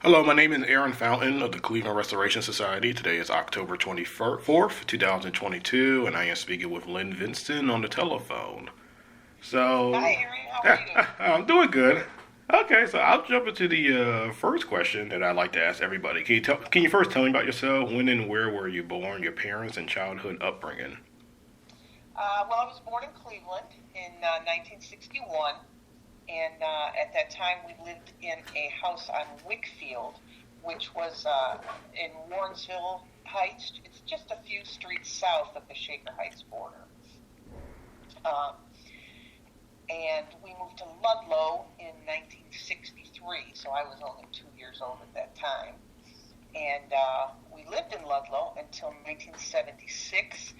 Hello, my name is Aaron Fountain of the Cleveland Restoration Society. Today is October 24th, 2022, and I am speaking with Lynn Vincent on the telephone. Hi, So, Aaron. How are yeah, you? I'm doing good. Okay, so I'll jump into the first question that I like to ask everybody. Can you first tell me about yourself? When and where were you born, your parents, and childhood upbringing? Well, I was born in Cleveland in 1961, and at that time we lived in a house on Wickfield, which was in Warrensville Heights. It's just a few streets south of the Shaker Heights border. Um, and we moved to Ludlow in 1963, so I was only 2 years old at that time. And we lived in Ludlow until 1976.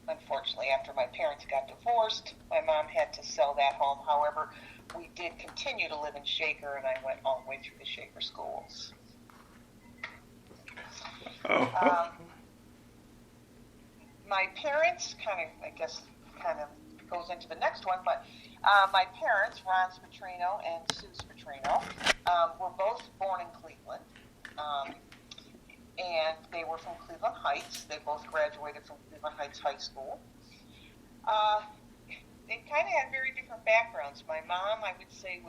Unfortunately, after my parents got divorced, my mom had to sell that home. However, we did continue to live in Shaker, and I went all the way through the Shaker schools. Oh, Um, my parents kind of goes into the next one, but my parents, Ron Spetrino and Sue Spetrino, were both born in Cleveland. Um, and they were from Cleveland Heights. They both graduated from Cleveland Heights High School. Uh, they kind of had very different backgrounds. My mom, I would say,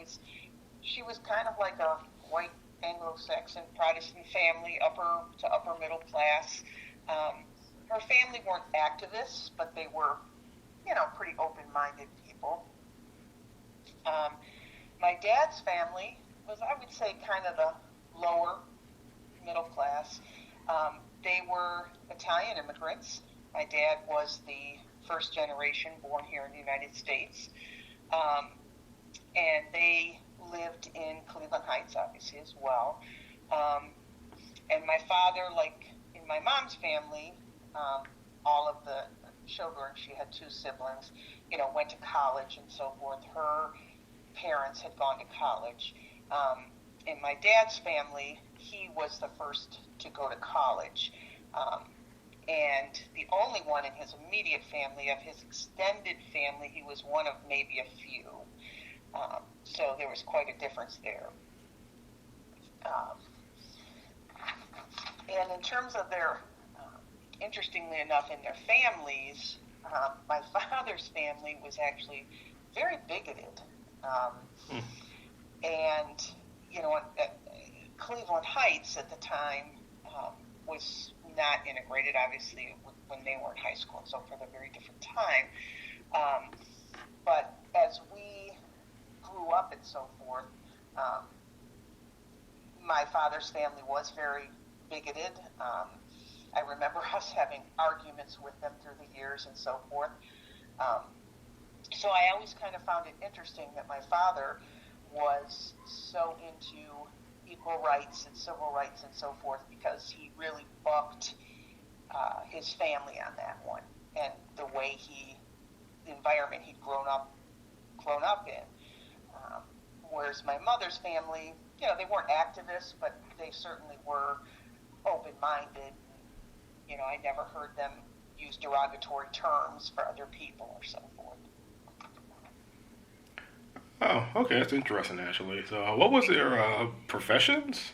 she was kind of like a white Anglo-Saxon Protestant family, upper to upper middle class. Her family weren't activists, but they were, pretty open-minded people. Um, my dad's family was, I would say, kind of the lower middle class. They were Italian immigrants. My dad was the first generation born here in the United States. Um, and they lived in Cleveland Heights, obviously, as well. And my father, like in my mom's family, all of the children, she had two siblings, went to college and so forth. Her parents had gone to college. In my dad's family, he was the first to go to college. And the only one in his immediate family, of his extended family, he was one of maybe a few. So there was quite a difference there. Um, and in terms of their, interestingly enough, in their families, my father's family was actually very bigoted. Um, hmm. and Cleveland Heights at the time was not integrated, obviously, when they were in high school, and so for a very different time. But as we grew up and so forth, my father's family was very bigoted. I remember us having arguments with them through the years and so forth. Um, so I always kind of found it interesting that my father was so into equal rights and civil rights and so forth, because he really bucked his family on that one, and the environment he'd grown up in. Whereas my mother's family, they weren't activists, but they certainly were open-minded. I never heard them use derogatory terms for other people or so forth. Oh, okay, that's interesting actually. So, what was their professions?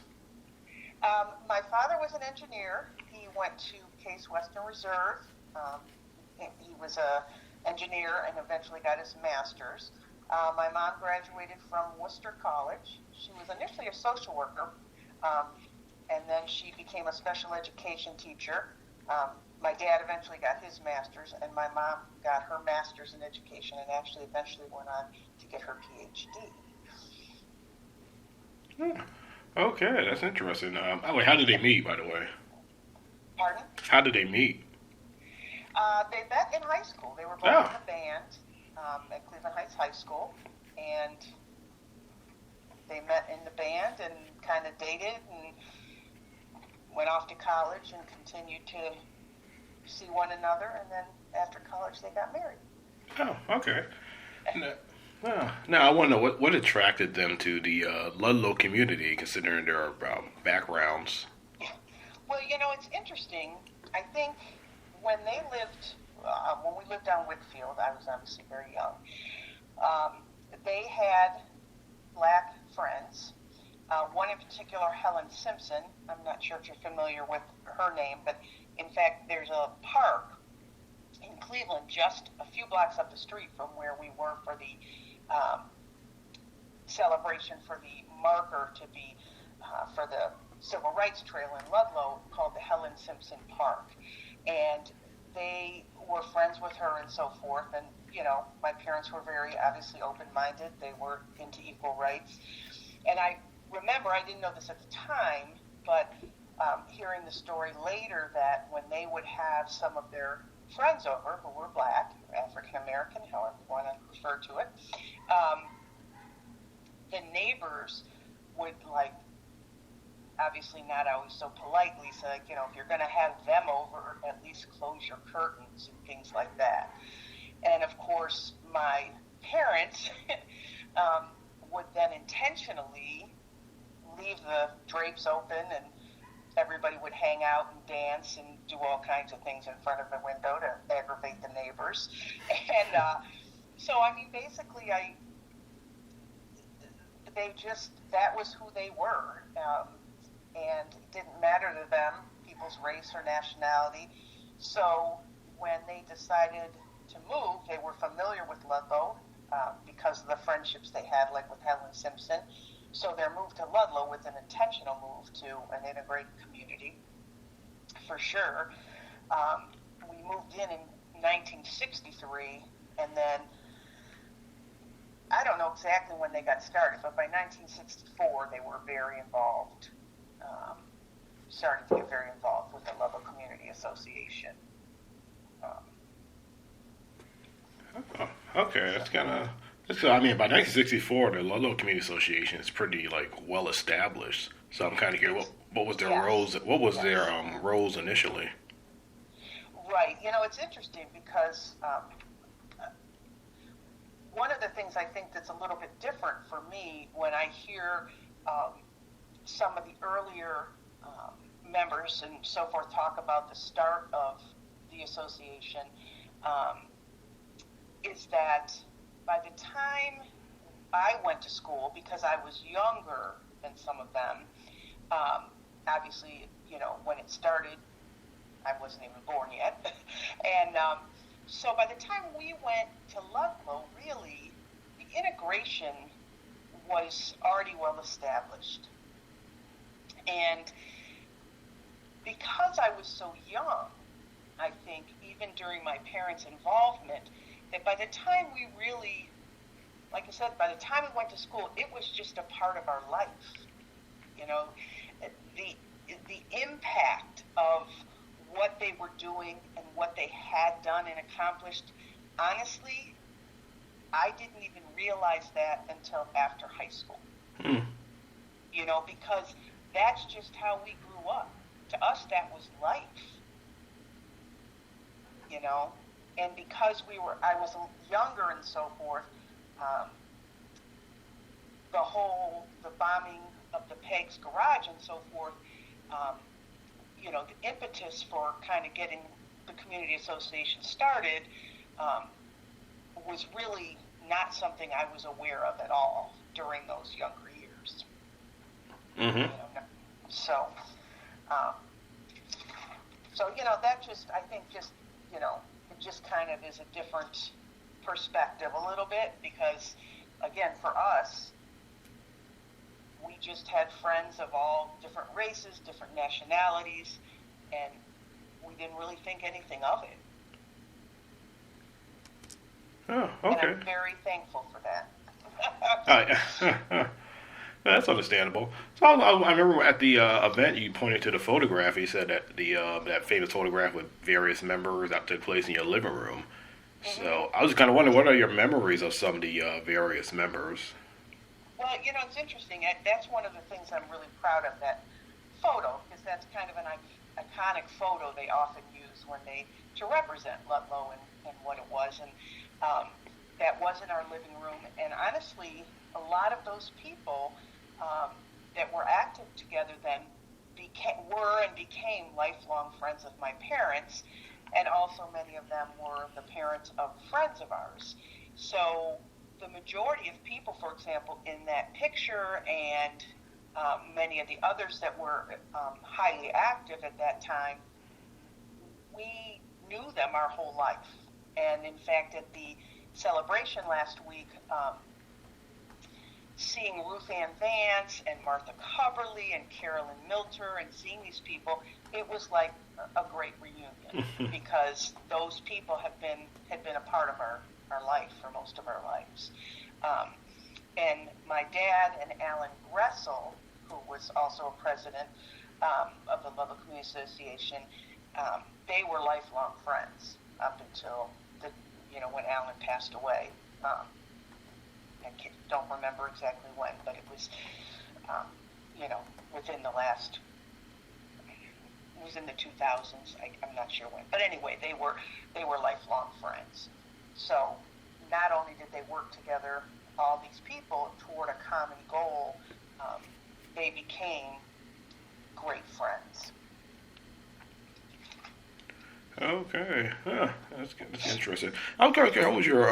My father was an engineer. He went to Case Western Reserve. Um, he was a engineer and eventually got his master's. My mom graduated from Worcester College. She was initially a social worker, um, and then she became a special education teacher. My dad eventually got his master's, and my mom got her master's in education, and actually eventually went on to get her PhD. Hmm. Okay, that's interesting. Wait, how did they meet, by the way? Pardon? How did they meet? They met in high school. They were both Oh, in the band at Cleveland Heights High School, and they met in the band and kind of dated and went off to college and continued to see one another. And then after college, they got married. oh, okay. Now, now I want to know what attracted them to the Ludlow community, considering their backgrounds. Well, it's interesting. I think when when we lived on Whitfield, I was obviously very young. They had black friends, One in particular, Helen Simpson. I'm not sure if you're familiar with her name, but in fact, there's a park in Cleveland just a few blocks up the street from where we were for the celebration for the marker to be for the Civil Rights Trail in Ludlow, called the Helen Simpson Park. And they were friends with her and so forth. And, you know, my parents were very obviously open-minded. They were into equal rights. And I remember, I didn't know this at the time, but hearing the story later that when they would have some of their friends over who were black, African-American, however you want to refer to it, the neighbors would, like, obviously not always so politely say, you know, if you're going to have them over, at least close your curtains and things like that. And of course, my parents would then intentionally leave the drapes open, and everybody would hang out and dance and do all kinds of things in front of the window to aggravate the neighbors. And so, I mean, basically, that was who they were. And it didn't matter to them, people's race or nationality. So when they decided to move, they were familiar with Ludlow because of the friendships they had, like with Helen Simpson. So their move to Ludlow was an intentional move to an integrated community, for sure. We moved in 1963, and then I don't know exactly when they got started, but by 1964 they were very involved. Started to get very involved with the Ludlow Community Association. Okay, that's kind of. I mean, by 1964, the Ludlow Community Association is pretty like well established. So I'm kind of curious, what was their roles? What was their roles initially? Right. You know, it's interesting because one of the things I think that's a little bit different for me when I hear some of the earlier members and so forth talk about the start of the association is that by the time I went to school, because I was younger than some of them, obviously, you know, when it started, I wasn't even born yet. And so by the time we went to Ludlow, really, the integration was already well established. And because I was so young, I think, even during my parents' involvement, that by the time we really, like I said, by the time we went to school, it was just a part of our life. You know, the impact of what they were doing and what they had done and accomplished, honestly, I didn't even realize that until after high school. You know, because that's just how we grew up. To us, that was life. You know, and because I was younger and so forth, the bombing of the Peg's garage and so forth, you know, the impetus for kind of getting the community association started was really not something I was aware of at all during those younger years. Mm-hmm. You know, so you know, that just, I think, just, you know, it just kind of is a different perspective a little bit because, again, for us, we just had friends of all different races, different nationalities, and we didn't really think anything of it. Oh, okay. And I'm very thankful for that. That's understandable. So I remember at the event you pointed to the photograph. You said that that famous photograph with various members that took place in your living room. Mm-hmm. So I was kind of wondering, what are your memories of some of the various members? Well, you know, it's interesting. That's one of the things I'm really proud of, that photo, because that's kind of an iconic photo they often use to represent Ludlow and what it was. And that was in our living room. And honestly, a lot of those people that were active together then became lifelong friends of my parents, and also many of them were the parents of friends of ours. So the majority of people, for example, in that picture and many of the others that were highly active at that time, we knew them our whole life. And in fact, at the celebration last week, seeing Ruth Ann Vance and Martha Coverly and Carolyn Milter and seeing these people, it was like a great reunion because those people had been a part of our life for most of our lives. And my dad and Alan Gressel, who was also a president of the Ludlow Community Association, they were lifelong friends up until when Alan passed away. I don't remember exactly when, but it was, within the last. It was in the 2000s. I'm not sure when, but anyway, they were lifelong friends. So not only did they work together, all these people toward a common goal, they became great friends. Okay, that's good. That's interesting. I'm curious, how was your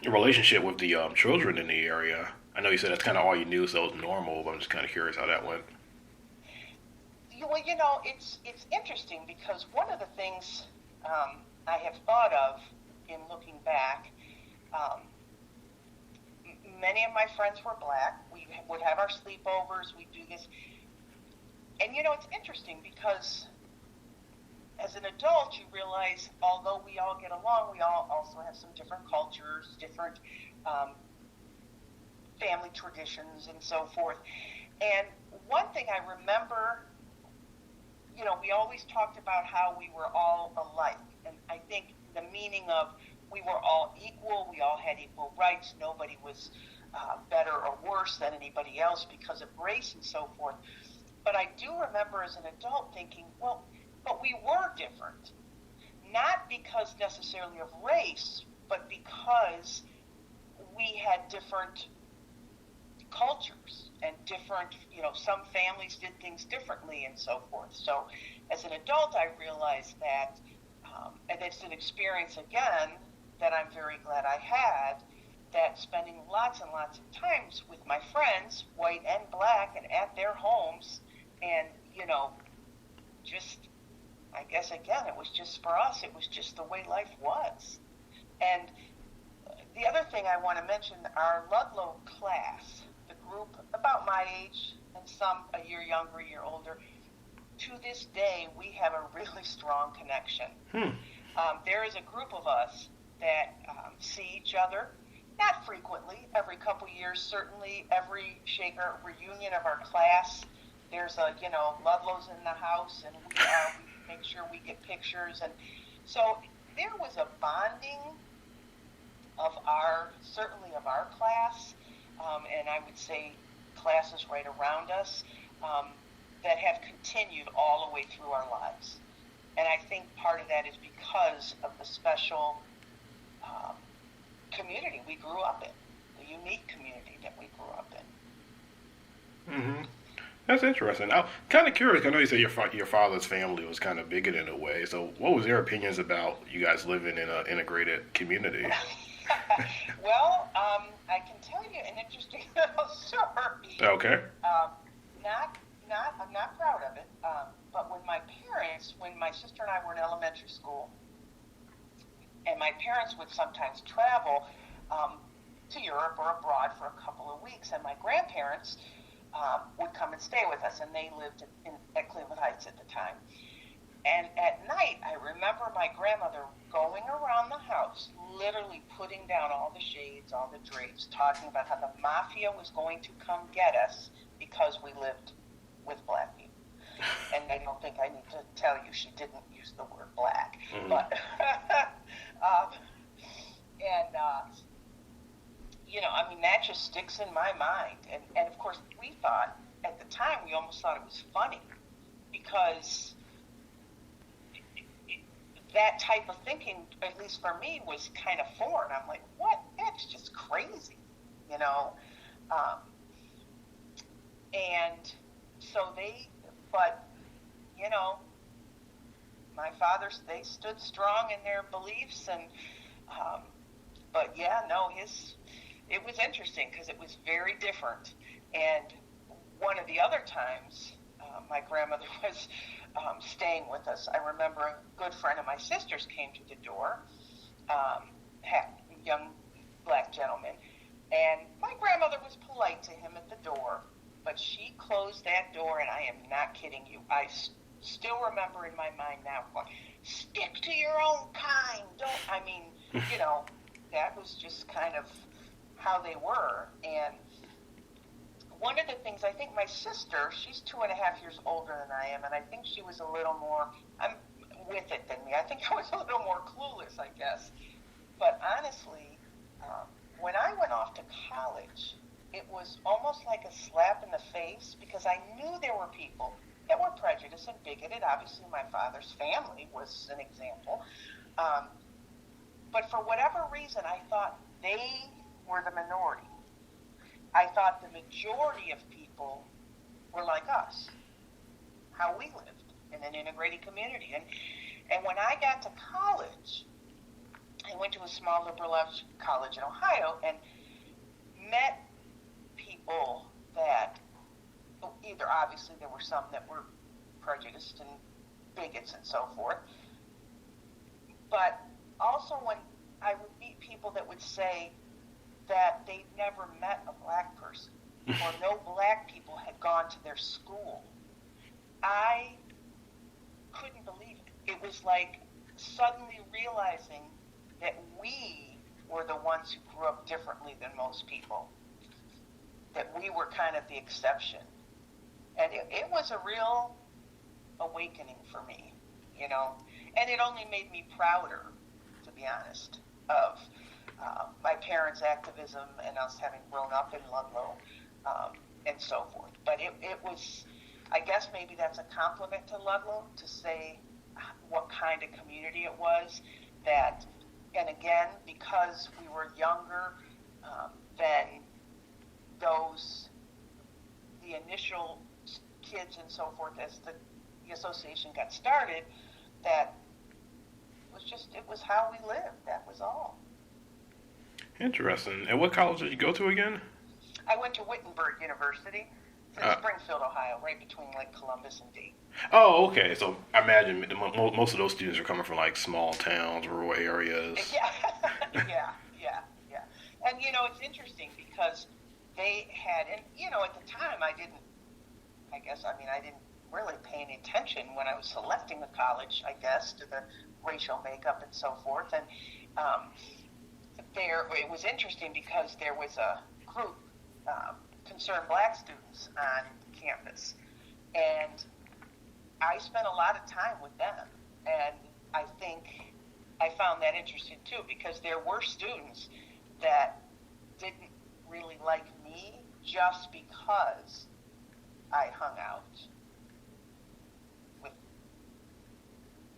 relationship with the children in the area? I know you said that's kind of all you knew, so it was normal, but I'm just kind of curious how that went. Well, it's interesting because one of the things I have thought of in looking back, many of my friends were black. We would have our sleepovers. We'd do this. And, it's interesting because as an adult, you realize, although we all get along, we all also have some different cultures, different family traditions, and so forth. And one thing I remember, we always talked about how we were all alike. And I think the meaning of we were all equal, we all had equal rights, nobody was better or worse than anybody else because of race and so forth. But I do remember as an adult thinking, well, but we were different, not because necessarily of race, but because we had different cultures and different, some families did things differently and so forth. So as an adult, I realized that, and it's an experience again that I'm very glad I had, that spending lots and lots of times with my friends, white and black, and at their homes, and, just, I guess, again, it was just for us, it was just the way life was. And the other thing I want to mention, our Ludlow class, the group about my age and some a year younger, a year older, to this day, we have a really strong connection. There is a group of us that see each other, not frequently, every couple years, certainly every shaker reunion of our class. There's Ludlow's in the house, and we make sure we get pictures. And so there was a bonding certainly of our class, and I would say classes right around us, that have continued all the way through our lives. And I think part of that is because of the special community we grew up in, the unique community that we grew up in. Mm-hmm. That's interesting. I'm kind of curious. I know you said your father's family was kind of bigoted in a way. So, what was their opinions about you guys living in an integrated community? Well, I can tell you an interesting little story. Okay. I'm not proud of it. But when my sister and I were in elementary school, and my parents would sometimes travel to Europe or abroad for a couple of weeks, and my grandparents would come and stay with us, and they lived at Cleveland Heights at the time. And at night, I remember my grandmother going around the house, literally putting down all the shades, all the drapes, talking about how the mafia was going to come get us because we lived with black people. And I don't think I need to tell you she didn't use the word black. Mm-hmm. But, that just sticks in my mind. And of course, we thought, at the time, we almost thought it was funny because that type of thinking, at least for me, was kind of foreign. I'm like, what? That's just crazy, and so my fathers, they stood strong in their beliefs, and it was interesting because it was very different. And one of the other times, my grandmother was staying with us. I remember a good friend of my sister's came to the door, young black gentleman, and my grandmother was polite to him at the door, but she closed that door, and I am not kidding you. I still remember in my mind now going, stick to your own kind. That was just kind of how they were. And one of the things, I think my sister, she's 2.5 years older than I am, and I think she was a little more, I'm with it than me. I think I was a little more clueless, I guess. But honestly, when I went off to college, it was almost like a slap in the face, because I knew there were people that were prejudiced and bigoted. Obviously, my father's family was an example. But for whatever reason, I thought they were the minority. I thought the majority of people were like us, how we lived in an integrated community. And when I got to college, I went to a small liberal arts college in Ohio and met people that either, obviously, there were some that were prejudiced and bigots and so forth, but also when I would meet people that would say that they'd never met a black person or no black people had gone to their school, I couldn't believe it. It was like suddenly realizing that we were the ones who grew up differently than most people, that we were kind of the exception. And it was a real awakening for me, and it only made me prouder, to be honest, of my parents' activism and us having grown up in Ludlow, and so forth. But it was, I guess maybe that's a compliment to Ludlow, to say what kind of community it was, that, and again, because we were younger than the initial kids and so forth, as the association got started, that it was how we lived. That was all. Interesting. And what college did you go to again? I went to Wittenberg University. It's in Springfield, Ohio, right between like Columbus and Dayton. Oh, okay. So I imagine most of those students are coming from like small towns, rural areas. Yeah, yeah. And it's interesting because they had, and at the time I didn't really pay any attention when I was selecting a college, I guess, to the racial makeup and so forth. And it was interesting because there was a group, concerned black students on campus, and I spent a lot of time with them, and I think I found that interesting too, because there were students that didn't really like me just because I hung out with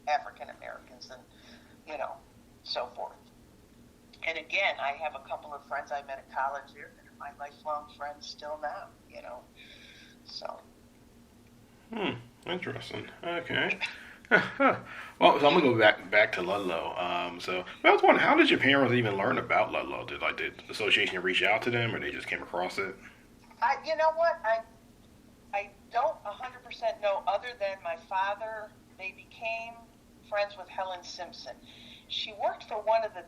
African Americans and so forth. And again, I have a couple of friends I met at college here that are my lifelong friends still now, so. Interesting. Okay. Well, so I'm gonna go back to Ludlow. So I was wondering, how did your parents even learn about Ludlow? Did the association reach out to them, or they just came across it? You know what? I don't 100% know, other than my father. They became friends with Helen Simpson. She worked for one of the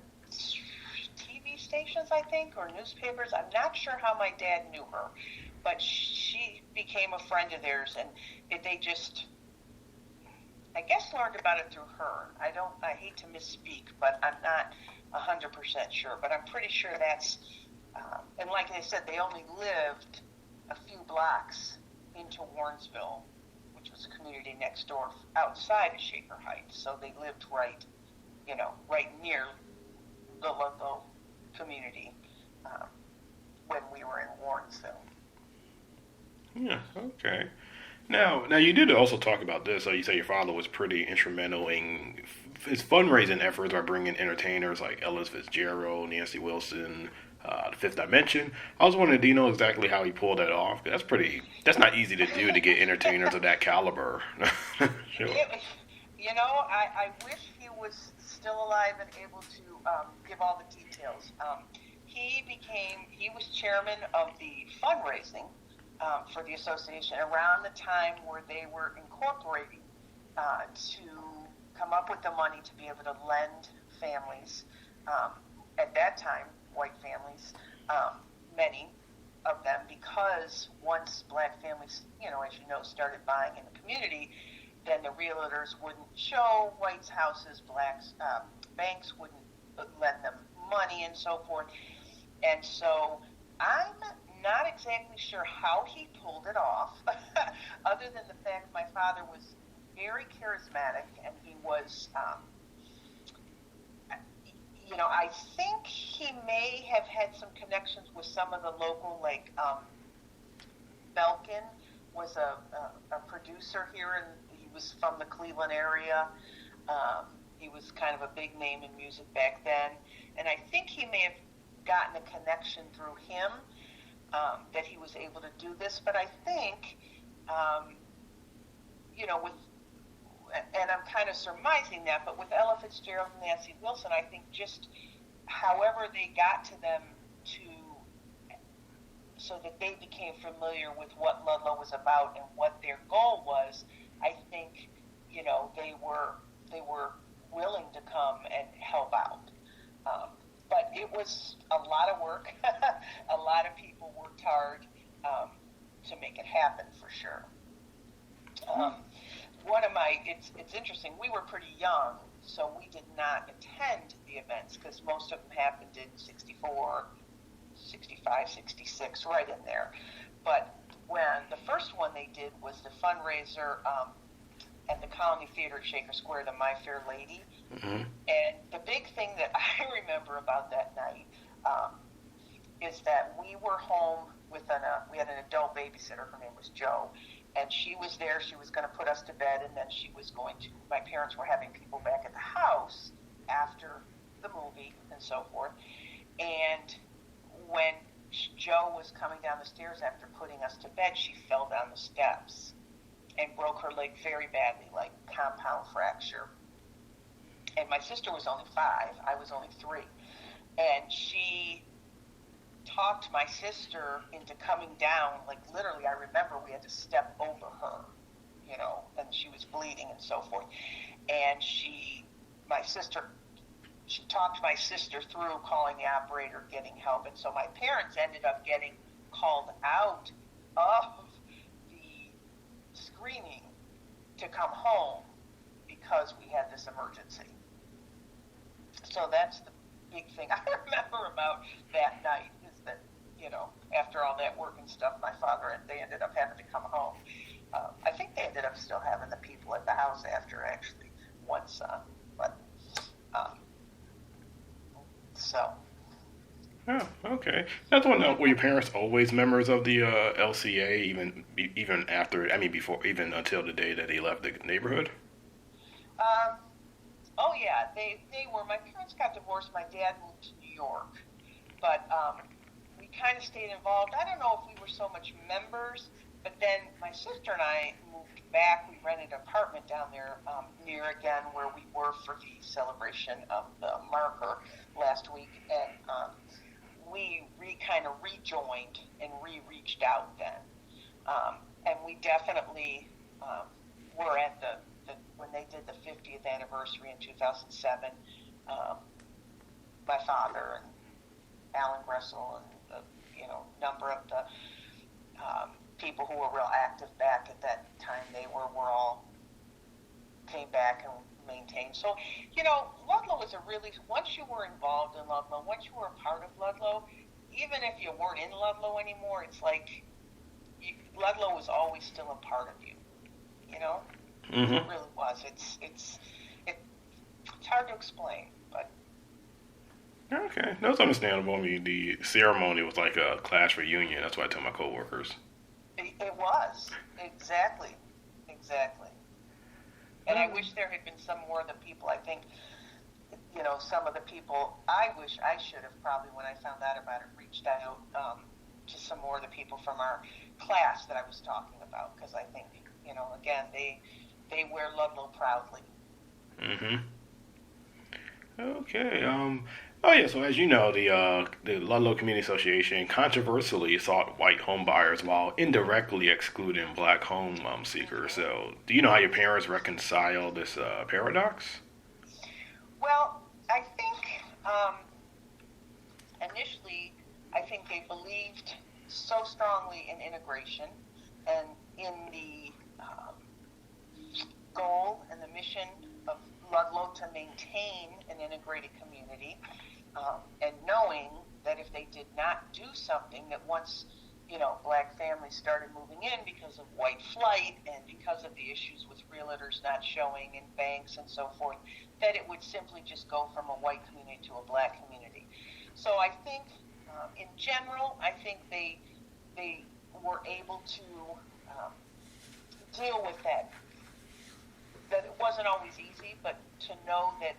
TV stations, I think, or newspapers. I'm not sure how my dad knew her, but she became a friend of theirs, and they just, I guess, learned about it through her. I hate to misspeak, but I'm not 100% sure, but I'm pretty sure that's, and like I said, they only lived a few blocks into Warrensville, which was a community next door outside of Shaker Heights, so they lived right near the Ludlow community when we were in Warrensville. Yeah, okay. Now you did also talk about this. So you say your father was pretty instrumental in his fundraising efforts by bringing entertainers like Ella Fitzgerald, Nancy Wilson, the Fifth Dimension. I was wondering, do you know exactly how he pulled that off? 'Cause that's not easy to do, to get entertainers of that caliber. Sure. I wish he was still alive and able to give all the details. He was chairman of the fundraising for the association around the time where they were incorporating to come up with the money to be able to lend families, at that time, white families, many of them, because once black families, as you know, started buying in the community, then the realtors wouldn't show whites' houses, blacks, banks wouldn't lend them money and so forth. And so I'm not exactly sure how he pulled it off, other than the fact my father was very charismatic, and he was, I think he may have had some connections with some of the local, like Belkin was a producer here, and he was from the Cleveland area. He was kind of a big name in music back then, and I think he may have gotten a connection through him, that he was able to do this. But I think, and I'm kind of surmising that, but with Ella Fitzgerald and Nancy Wilson, I think just however they got to them so that they became familiar with what Ludlow was about and what their goal was, I think, they were willing to come and help out. But it was a lot of work. A lot of people worked hard to make it happen, for sure. It's interesting, we were pretty young, so we did not attend the events, because most of them happened in 64, 65, 66, right in there. But when the first one they did was the fundraiser at the Colony Theater at Shaker Square, the My Fair Lady. Mm-hmm. And the big thing that I remember about that night is that we were home with we had an adult babysitter. Her name was Jo. And she was there. She was going to put us to bed, and then my parents were having people back at the house after the movie and so forth. And when Jo was coming down the stairs after putting us to bed, she fell down the steps and broke her leg very badly, like compound fracture. And my sister was only 5. I was only 3. And she talked my sister into coming down, like literally, I remember we had to step over her, and she was bleeding and so forth. And she talked my sister through calling the operator, getting help. And so my parents ended up getting called out of the screening to come home because we had this emergency. So that's the big thing I remember about that night, is that, after all that work and stuff, my father and they ended up having to come home. I think they ended up still having the people at the house after, actually, once, so. Oh, okay. That's one. Were your parents always members of the LCA, even after? I mean, before, even until the day that they left the neighborhood. Oh yeah, they were. My parents got divorced. My dad moved to New York, but we kind of stayed involved. I don't know if we were so much members, but then my sister and I moved back. We rented an apartment down there near again where we were for the celebration of the marker last week, and we kind of rejoined and reached out then, and we definitely were at the when they did the 50th anniversary in 2007. My father and Alan Gressel and number of the people who were real active back at that time, they were all came back and maintained. So, Ludlow is once you were involved in Ludlow, once you were a part of Ludlow, even if you weren't in Ludlow anymore, it's like Ludlow was always still a part of you, Mm-hmm. It really was. It's hard to explain, but. Okay, that's understandable. I mean, the ceremony was like a class reunion. That's what I tell my coworkers. It was. Exactly. And I wish there had been some more of the people. I think, some of the people, I wish I should have probably, when I found out about it, reached out to some more of the people from our class that I was talking about. Because I think, again, they wear Ludlow proudly. Mm-hmm. Okay. Oh yeah, so as you know, the Ludlow Community Association controversially sought white home buyers while indirectly excluding black home seekers. So, do you know how your parents reconcile this paradox? Well, I think initially, I think they believed so strongly in integration and in the goal and the mission of Ludlow to maintain an integrated community, and knowing that if they did not do something, that once black families started moving in because of white flight and because of the issues with realtors not showing in banks and so forth, that it would simply just go from a white community to a black community. So I think, in general, I think they were able to deal with that. That it wasn't always easy, but to know that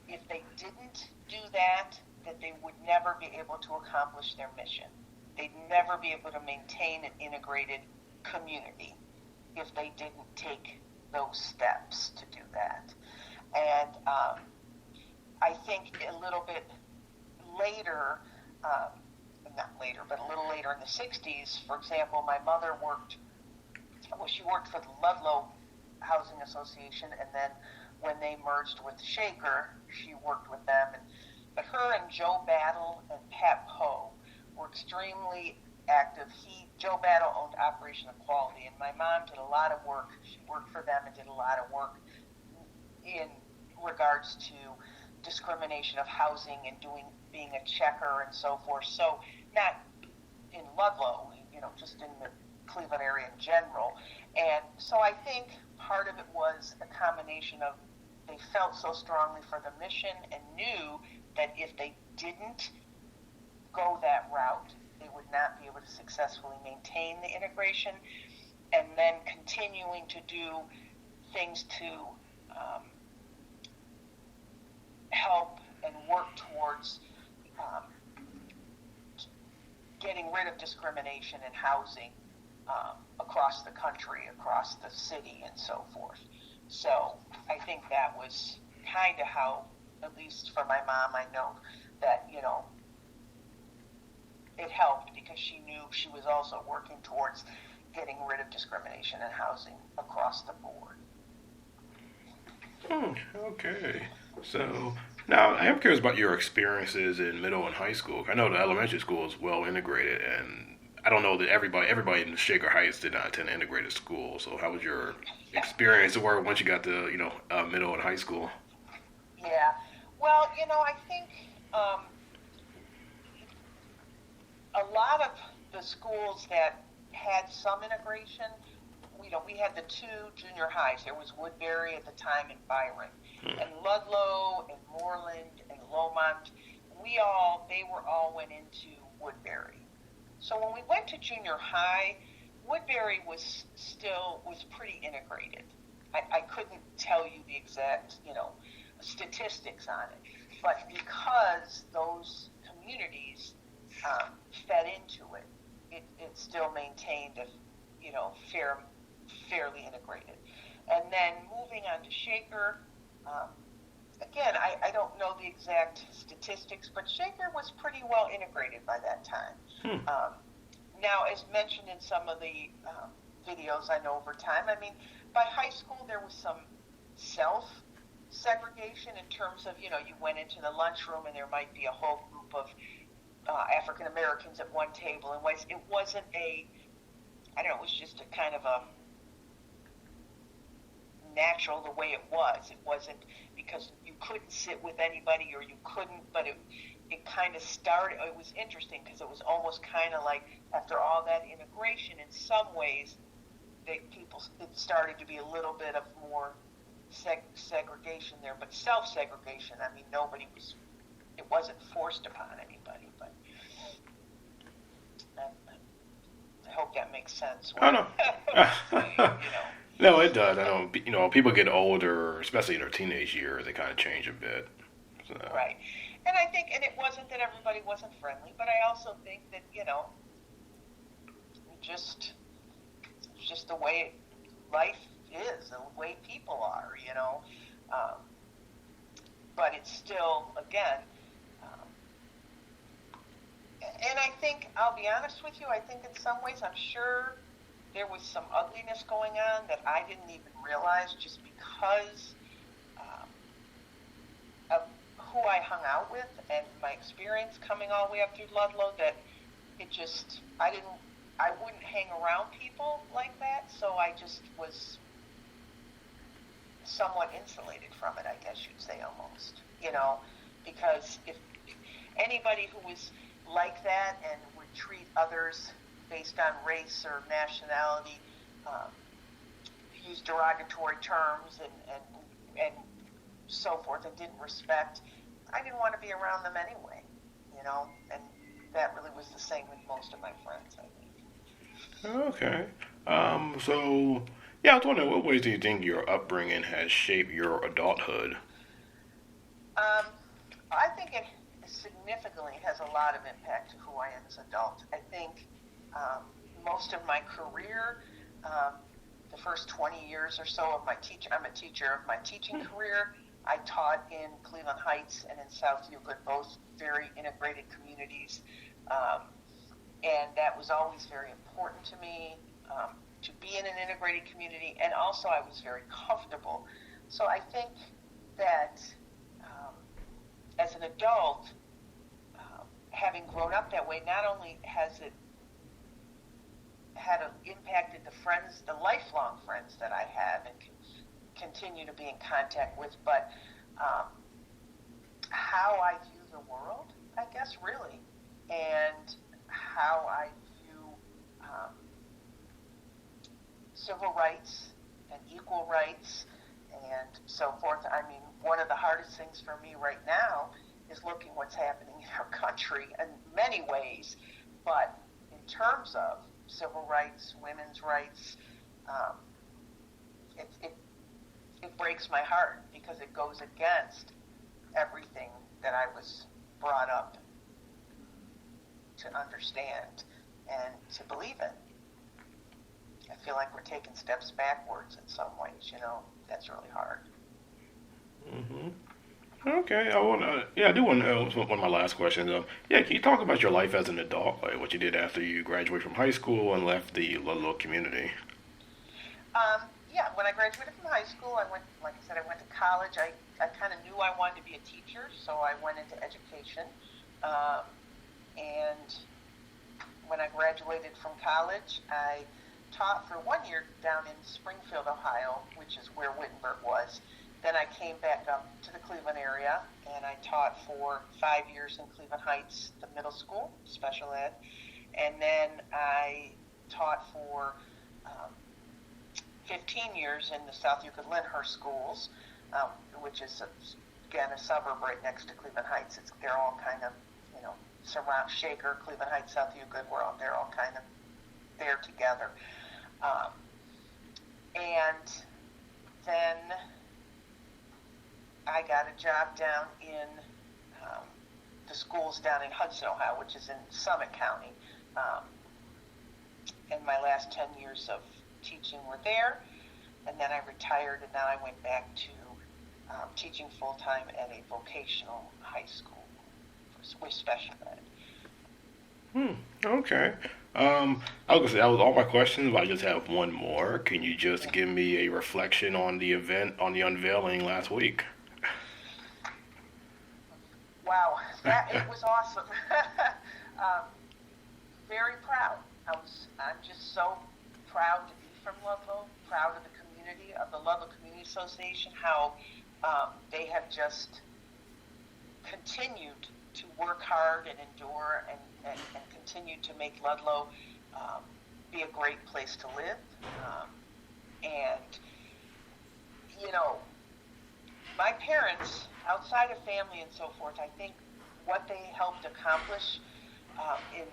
if they didn't do that, that they would never be able to accomplish their mission. They'd never be able to maintain an integrated community if they didn't take those steps to do that. And I think a little bit later, not later, but a little later in the 60s, for example, my mother she worked for the Ludlow Housing Association, and then when they merged with Shaker, she worked with them. But her and Joe Battle and Pat Poe were extremely active. Joe Battle owned Operation Equality, and my mom did a lot of work. She worked for them and did a lot of work in regards to discrimination of housing and being a checker and so forth. So not in Ludlow, just in the Cleveland area in general. And so I think part of it was a combination of they felt so strongly for the mission and knew that if they didn't go that route, they would not be able to successfully maintain the integration, and then continuing to do things to help and work towards getting rid of discrimination in housing across the country, across the city, and so forth. So I think that was kind of how, at least for my mom, I know that, it helped because she knew she was also working towards getting rid of discrimination in housing across the board. Okay. So now I am curious about your experiences in middle and high school. I know the elementary school is well integrated, and I don't know that everybody in Shaker Heights did not attend an integrated school. So how was your experience once you got to middle and high school? Yeah. Well, I think a lot of the schools that had some integration, we had the two junior highs. There was Woodbury at the time and Byron, and Ludlow and Moreland and Lowmont. They went into Woodbury. So when we went to junior high, Woodbury was pretty integrated. I couldn't tell you the exact, statistics on it, but because those communities fed into it, it still maintained a, fairly integrated. And then moving on to Shaker, again, I don't know the exact statistics, but Shaker was pretty well integrated by that time. Now, as mentioned in some of the videos I know over time, by high school there was some self-segregation in terms of, you went into the lunchroom and there might be a whole group of African Americans at one table, and it wasn't it was just a kind of a natural the way it was. It wasn't because you couldn't sit with anybody or you couldn't, but it kind of started. It was interesting because it was almost kind of like after all that integration, in some ways, it started to be a little bit of more segregation there, but self-segregation. It wasn't forced upon anybody, but I hope that makes sense. I know. No, it does. I know, people get older, especially in their teenage years, they kind of change a bit. So. Right. And I think, and it wasn't that everybody wasn't friendly, but I also think that, just the way life is, the way people are, but it's still, again, And I think, I'll be honest with you, I think in some ways, I'm sure there was some ugliness going on that I didn't even realize just because um, of who I hung out with and my experience coming all the way up through Ludlow, that it just, I wouldn't hang around people like that, so I just was somewhat insulated from it, I guess you'd say, almost, because if anybody who was like that and would treat others based on race or nationality, um, use derogatory terms and so forth, and didn't respect, I didn't want to be around them anyway, and that really was the same with most of my friends, I think. Okay. So, yeah, I was wondering, what ways do you think your upbringing has shaped your adulthood? Um, I think it significantly has a lot of impact to who I am as an adult. I think most of my career, um, the first 20 years or so of I'm a teacher of my teaching career. I taught in Cleveland Heights and in South Euclid, both very integrated communities. Um, and that was always very important to me, to be in an integrated community, and also I was very comfortable. So I think that as an adult, having grown up that way, not only has it impacted the lifelong friends that I have and continue to be in contact with, but how I view the world, I guess, really, and how I view civil rights and equal rights and so forth. I mean, one of the hardest things for me right now is looking what's happening in our country in many ways, but in terms of civil rights, women's rights, um, it breaks my heart because it goes against everything that I was brought up to understand and to believe in. I feel like we're taking steps backwards in some ways, that's really hard. Hmm. Okay, I do want to know, one of my last questions. Yeah, can you talk about your life as an adult, like what you did after you graduated from high school and left the Ludlow community? Yeah, when I graduated from high school, like I said, I went to college. I kind of knew I wanted to be a teacher, so I went into education. And when I graduated from college, I taught for 1 year down in Springfield, Ohio, which is where Wittenberg was. Then I came back up to the Cleveland area, and I taught for 5 years in Cleveland Heights, the middle school, special ed. And then I taught for 15 years in the South Euclid Lyndhurst schools, which is, again, a suburb right next to Cleveland Heights. They're all kind of, surround Shaker, Cleveland Heights, South Euclid, they're all kind of there together. And then I got a job down in the schools down in Hudson, Ohio, which is in Summit County. And my last 10 years of teaching were there. And then I retired, and now I went back to teaching full-time at a vocational high school with special ed. Okay. I was gonna say that was all my questions, but I just have one more. Can you just give me a reflection on the event, on the unveiling last week? Wow, it was awesome. Very proud. I'm just so proud to be from Ludlow, proud of the community, of the Ludlow Community Association, how they have just continued to work hard and endure and continue to make Ludlow be a great place to live. And, my parents, outside of family and so forth, I think what they helped accomplish in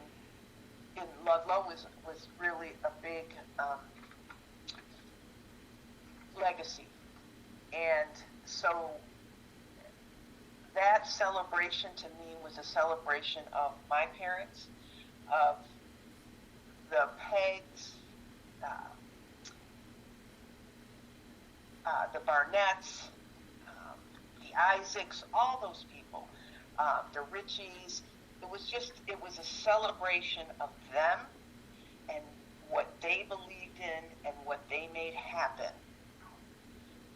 Ludlow was really a big legacy. And so that celebration to me was a celebration of my parents, of the Pegs, the Barnetts, the Isaacs, all those people, the Richies, it was a celebration of them and what they believed in and what they made happen,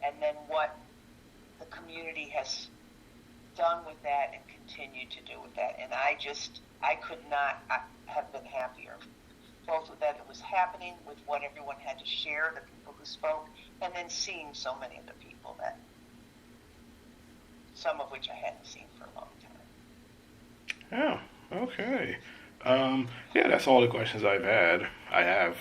and then what the community has done with that and continue to do with that. And I could not have been happier. Both with that it was happening, with what everyone had to share, the people who spoke, and then seeing so many of the people that, some of which I hadn't seen for a long time. Oh, okay. Yeah, that's all the questions I have.